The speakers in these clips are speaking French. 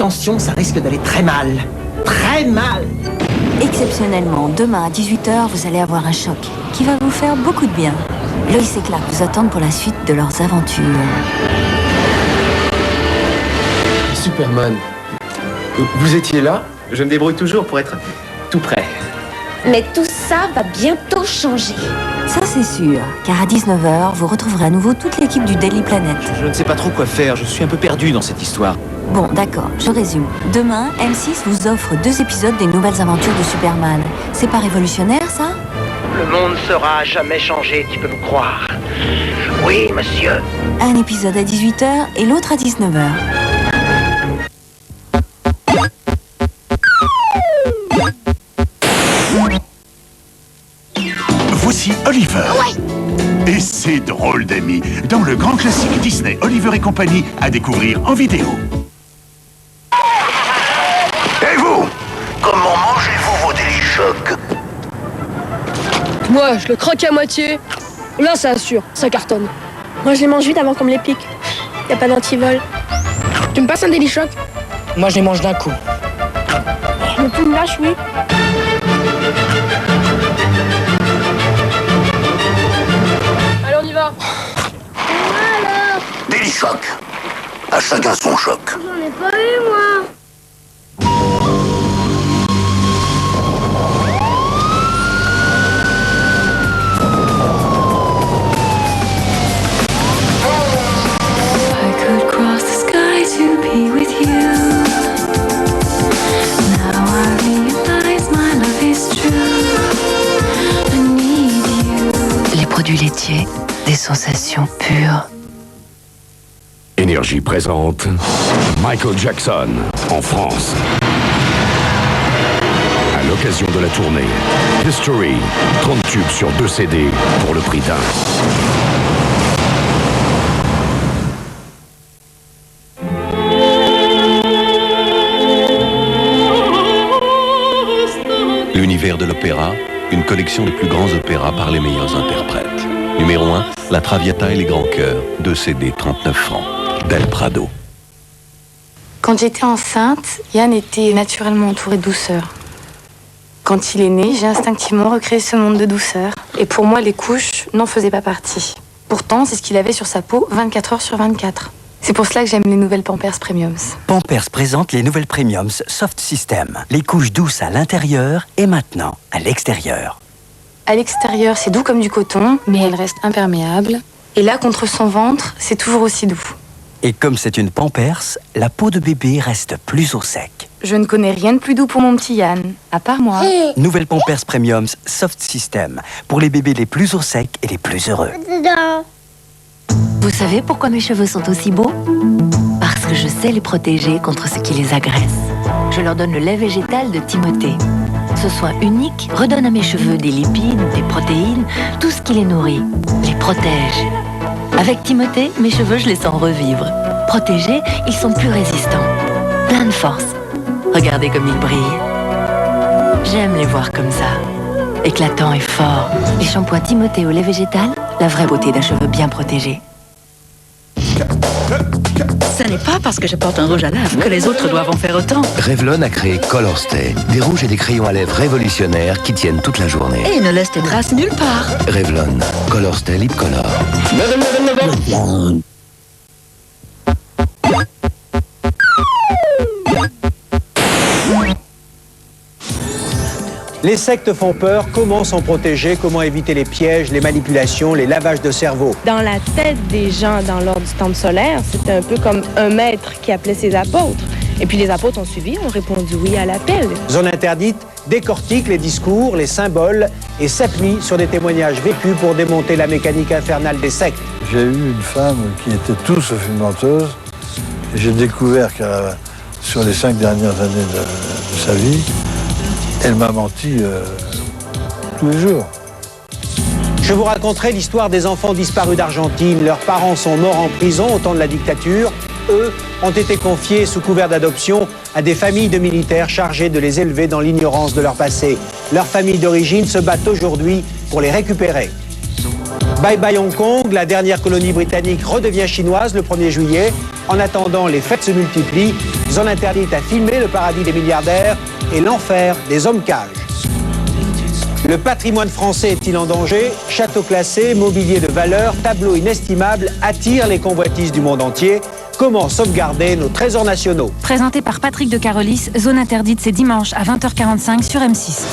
attention, ça risque d'aller très mal. Très mal. Exceptionnellement, demain à 18h, vous allez avoir un choc qui va vous faire beaucoup de bien. Lois et Clark vous attendent pour la suite de leurs aventures. Superman, vous étiez là? Je me débrouille toujours pour être tout prêt. Mais tout ça va bientôt changer. Ça c'est sûr, car à 19h, vous retrouverez à nouveau toute l'équipe du Daily Planet. Je ne sais pas trop quoi faire, je suis un peu perdu dans cette histoire. Bon, d'accord, je résume. Demain, M6 vous offre 2 épisodes des nouvelles aventures de Superman. C'est pas révolutionnaire, ça? Le monde sera à jamais changé, tu peux me croire. Oui, monsieur. Un épisode à 18h et l'autre à 19h. Voici Oliver. Ouais. Et c'est drôle d'amis. Dans le grand classique Disney, Oliver et compagnie à découvrir en vidéo. Et vous? Comment mangez-vous vos délichocs? Moi, je le croque à moitié. Là, ça assure, ça cartonne. Moi, je les mange vite avant qu'on me les pique. Y a pas d'antivol. Tu me passes un délichoc? Moi, je les mange d'un coup. Mais tu me lâches, oui. Allez, on y va. Alors, Délichoc. À chacun son choc. j'en ai pas eu, moi. Les produits laitiers, des sensations pures. Énergie présente Michael Jackson en France. À l'occasion de la tournée History, 30 tubes sur 2 CD pour le prix d'un. L'univers de l'opéra, une collection des plus grands opéras par les meilleurs interprètes. Numéro 1, La Traviata et les Grands Chœurs, 2 CD, 39 francs. Del Prado. Quand j'étais enceinte, Yann était naturellement entouré de douceur. Quand il est né, j'ai instinctivement recréé ce monde de douceur. Et pour moi, les couches n'en faisaient pas partie. Pourtant, c'est ce qu'il avait sur sa peau 24 heures sur 24. C'est pour cela que j'aime les nouvelles Pampers Premiums. Pampers présente les nouvelles Premiums Soft System. Les couches douces à l'intérieur et maintenant à l'extérieur. À l'extérieur, c'est doux comme du coton, mais elle reste imperméable. Et là, contre son ventre, c'est toujours aussi doux. Et comme c'est une Pampers, la peau de bébé reste plus au sec. Je ne connais rien de plus doux pour mon petit Yann, à part moi. Nouvelle Pampers Premiums Soft System. Pour les bébés les plus au sec et les plus heureux. Vous savez pourquoi mes cheveux sont aussi beaux? Parce que je sais les protéger contre ce qui les agresse. Je leur donne le lait végétal de Timothée. Ce soin unique redonne à mes cheveux des lipides, des protéines, tout ce qui les nourrit, les protège. Avec Timothée, mes cheveux, je les sens revivre. Protégés, ils sont plus résistants, plein de force. Regardez comme ils brillent. J'aime les voir comme ça, éclatants et forts. Les shampoings Timothée au lait végétal, la vraie beauté d'un cheveu bien protégé. Ce n'est pas parce que je porte un rouge à lèvres que les autres doivent en faire autant. Revlon a créé Color Stay, des rouges et des crayons à lèvres révolutionnaires qui tiennent toute la journée. Et ne laissent de traces nulle part. Revlon, Color Stay Lip Color. Les sectes font peur, comment s'en protéger, comment éviter les pièges, les manipulations, les lavages de cerveau. Dans la tête des gens dans l'ordre du temple solaire, c'était un peu comme un maître qui appelait ses apôtres. Et puis les apôtres ont suivi, ont répondu oui à l'appel. Zone interdite décortique les discours, les symboles et s'appuie sur des témoignages vécus pour démonter la mécanique infernale des sectes. J'ai eu une femme qui était tout sauf une menteuse. Et j'ai découvert que sur les 5 dernières années de sa vie, elle m'a menti tous les jours. Je vous raconterai l'histoire des enfants disparus d'Argentine. Leurs parents sont morts en prison au temps de la dictature. Eux ont été confiés sous couvert d'adoption à des familles de militaires chargées de les élever dans l'ignorance de leur passé. Leurs familles d'origine se battent aujourd'hui pour les récupérer. Bye bye Hong Kong, la dernière colonie britannique redevient chinoise le 1er juillet. En attendant, les fêtes se multiplient. Zone interdite à filmer, le paradis des milliardaires et l'enfer des hommes cages. Le patrimoine français est-il en danger? Châteaux classés, mobilier de valeur, tableaux inestimables attirent les convoitises du monde entier. Comment sauvegarder nos trésors nationaux? Présenté par Patrick de Carolis, Zone interdite, c'est dimanche à 20h45 sur M6.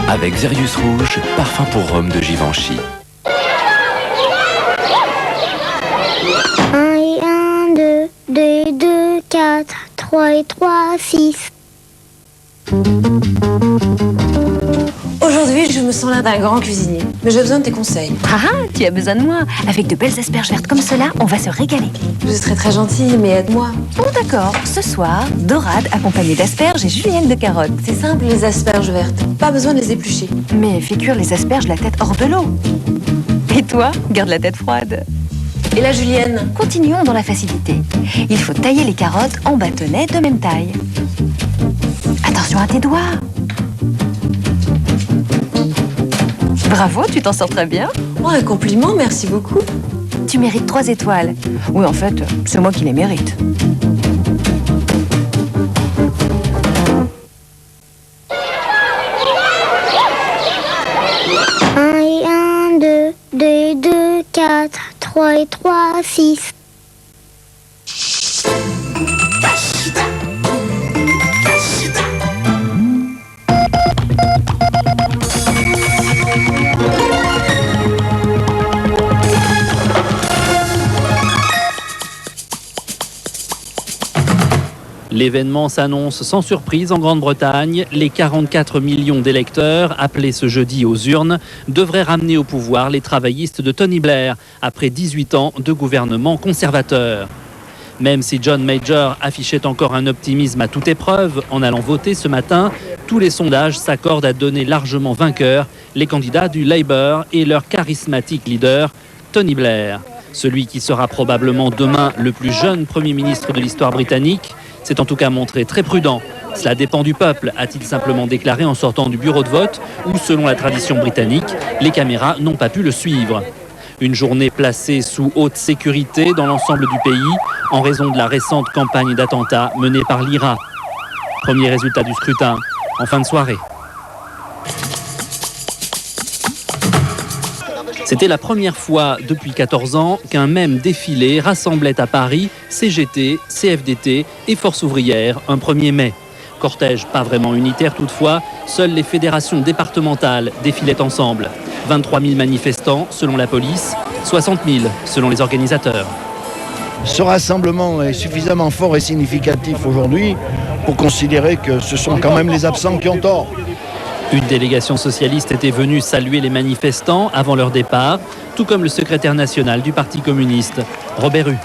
Avec Zérius Rouge, parfum pour Rome de Givenchy. 1 et 1, 2, 2 et 2, 4, 3 et 3, 6. Aujourd'hui, je me sens là d'un grand cuisinier, mais j'ai besoin de tes conseils. Ah, tu as besoin de moi. Avec de belles asperges vertes comme cela, on va se régaler. Vous êtes très gentil, mais aide-moi. Bon d'accord, ce soir, dorade accompagnée d'asperges et julienne de carottes. C'est simple, les asperges vertes. Pas besoin de les éplucher. Mais fais cuire les asperges la tête hors de l'eau. Et toi, garde la tête froide. Et la julienne? Continuons dans la facilité. Il faut tailler les carottes en bâtonnets de même taille. Attention à tes doigts. Bravo, tu t'en sors très bien. Oh, un compliment, merci beaucoup. Tu mérites 3 étoiles. Oui, en fait, c'est moi qui les mérite. Et 1, 2, 2 et 2, 4, 3 et 3, 6. L'événement s'annonce sans surprise en Grande-Bretagne. Les 44 millions d'électeurs appelés ce jeudi aux urnes devraient ramener au pouvoir les travaillistes de Tony Blair après 18 ans de gouvernement conservateur. Même si John Major affichait encore un optimisme à toute épreuve en allant voter ce matin, tous les sondages s'accordent à donner largement vainqueurs les candidats du Labour et leur charismatique leader, Tony Blair. Celui qui sera probablement demain le plus jeune Premier ministre de l'histoire britannique s'est en tout cas montré très prudent. Cela dépend du peuple, a-t-il simplement déclaré en sortant du bureau de vote où, selon la tradition britannique, les caméras n'ont pas pu le suivre. Une journée placée sous haute sécurité dans l'ensemble du pays en raison de la récente campagne d'attentats menée par l'IRA. Premier résultat du scrutin en fin de soirée. C'était la première fois depuis 14 ans qu'un même défilé rassemblait à Paris CGT, CFDT et Force ouvrière un 1er mai. Cortège pas vraiment unitaire toutefois, seules les fédérations départementales défilaient ensemble. 23 000 manifestants selon la police, 60 000 selon les organisateurs. Ce rassemblement est suffisamment fort et significatif aujourd'hui pour considérer que ce sont quand même les absents qui ont tort. Une délégation socialiste était venue saluer les manifestants avant leur départ, tout comme le secrétaire national du Parti communiste, Robert Hue.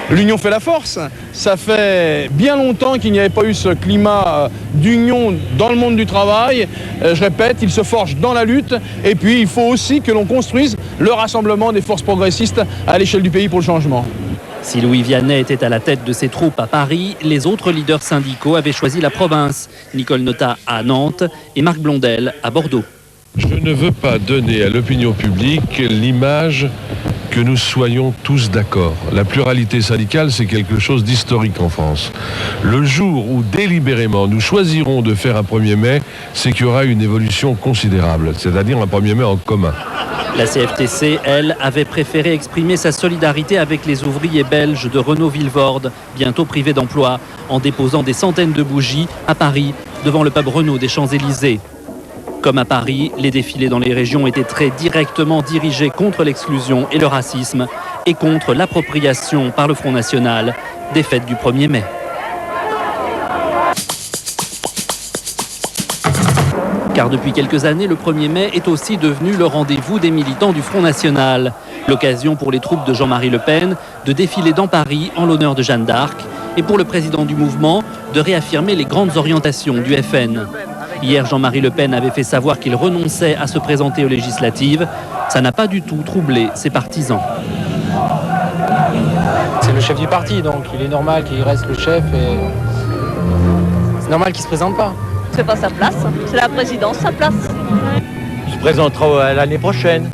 L'union fait la force. Ça fait bien longtemps qu'il n'y avait pas eu ce climat d'union dans le monde du travail. Je répète, il se forge dans la lutte. Et puis, il faut aussi que l'on construise le rassemblement des forces progressistes à l'échelle du pays pour le changement. Si Louis Vianney était à la tête de ses troupes à Paris, les autres leaders syndicaux avaient choisi la province. Nicole Notat à Nantes et Marc Blondel à Bordeaux. Je ne veux pas donner à l'opinion publique l'image que nous soyons tous d'accord. La pluralité syndicale, c'est quelque chose d'historique en France. Le jour où délibérément nous choisirons de faire un 1er mai, c'est qu'il y aura une évolution considérable, c'est-à-dire un 1er mai en commun. La CFTC, elle, avait préféré exprimer sa solidarité avec les ouvriers belges de Renault-Villevorde, bientôt privés d'emploi, en déposant des centaines de bougies à Paris, devant le pub Renault des Champs-Élysées. Comme à Paris, les défilés dans les régions étaient très directement dirigés contre l'exclusion et le racisme et contre l'appropriation par le Front National des fêtes du 1er mai. Car depuis quelques années, le 1er mai est aussi devenu le rendez-vous des militants du Front National. L'occasion pour les troupes de Jean-Marie Le Pen de défiler dans Paris en l'honneur de Jeanne d'Arc et pour le président du mouvement de réaffirmer les grandes orientations du FN. Hier, Jean-Marie Le Pen avait fait savoir qu'il renonçait à se présenter aux législatives. Ça n'a pas du tout troublé ses partisans. C'est le chef du parti, donc il est normal qu'il reste le chef et c'est normal qu'il ne se présente pas. C'est pas sa place, c'est la présidence, sa place. Il se présentera l'année prochaine.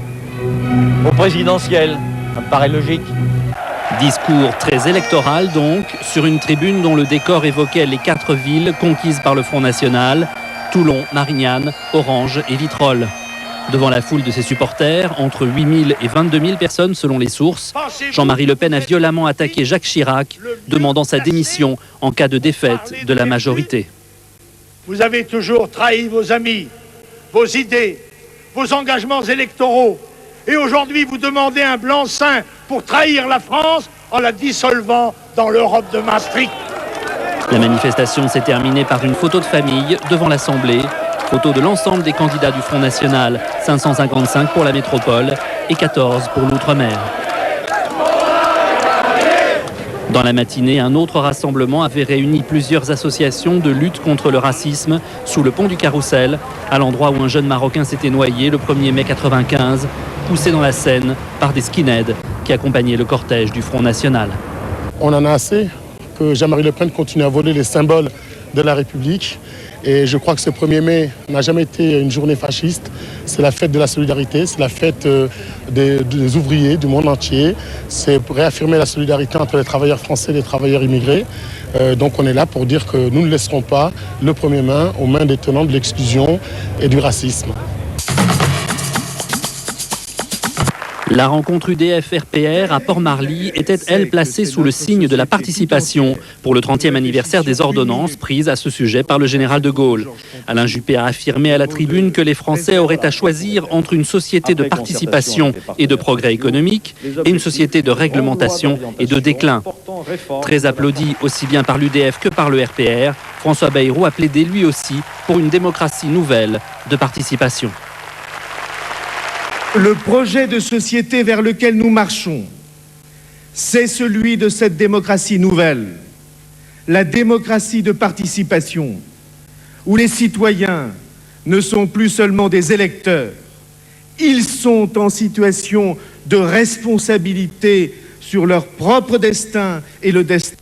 au présidentiel. Ça me paraît logique. Discours très électoral donc, sur une tribune dont le décor évoquait les 4 villes conquises par le Front National, Toulon, Marignane, Orange et Vitrolles. Devant la foule de ses supporters, entre 8 000 et 22 000 personnes selon les sources, Jean-Marie Le Pen a violemment attaqué Jacques Chirac, demandant sa démission en cas de défaite de la majorité. Vous avez toujours trahi vos amis, vos idées, vos engagements électoraux. Et aujourd'hui, vous demandez un blanc-seing pour trahir la France en la dissolvant dans l'Europe de Maastricht. La manifestation s'est terminée par une photo de famille devant l'Assemblée. Photo de l'ensemble des candidats du Front National, 555 pour la métropole et 14 pour l'outre-mer. Dans la matinée, un autre rassemblement avait réuni plusieurs associations de lutte contre le racisme sous le pont du Carrousel, à l'endroit où un jeune Marocain s'était noyé le 1er mai 1995, poussé dans la Seine par des skinheads qui accompagnaient le cortège du Front National. On en a assez que Jean-Marie Le Pen continue à voler les symboles de la République. Et je crois que ce 1er mai n'a jamais été une journée fasciste. C'est la fête de la solidarité, c'est la fête des ouvriers du monde entier. C'est réaffirmer la solidarité entre les travailleurs français et les travailleurs immigrés. Donc on est là pour dire que nous ne laisserons pas le 1er mai aux mains des tenants de l'exclusion et du racisme. La rencontre UDF-RPR à Port-Marly était, elle, placée sous le signe de la participation pour le 30e anniversaire des ordonnances prises à ce sujet par le général de Gaulle. Alain Juppé a affirmé à la tribune que les Français auraient à choisir entre une société de participation et de progrès économique et une société de réglementation et de déclin. Très applaudi aussi bien par l'UDF que par le RPR, François Bayrou a plaidé lui aussi pour une démocratie nouvelle de participation. Le projet de société vers lequel nous marchons, c'est celui de cette démocratie nouvelle, la démocratie de participation, où les citoyens ne sont plus seulement des électeurs, ils sont en situation de responsabilité sur leur propre destin et le destin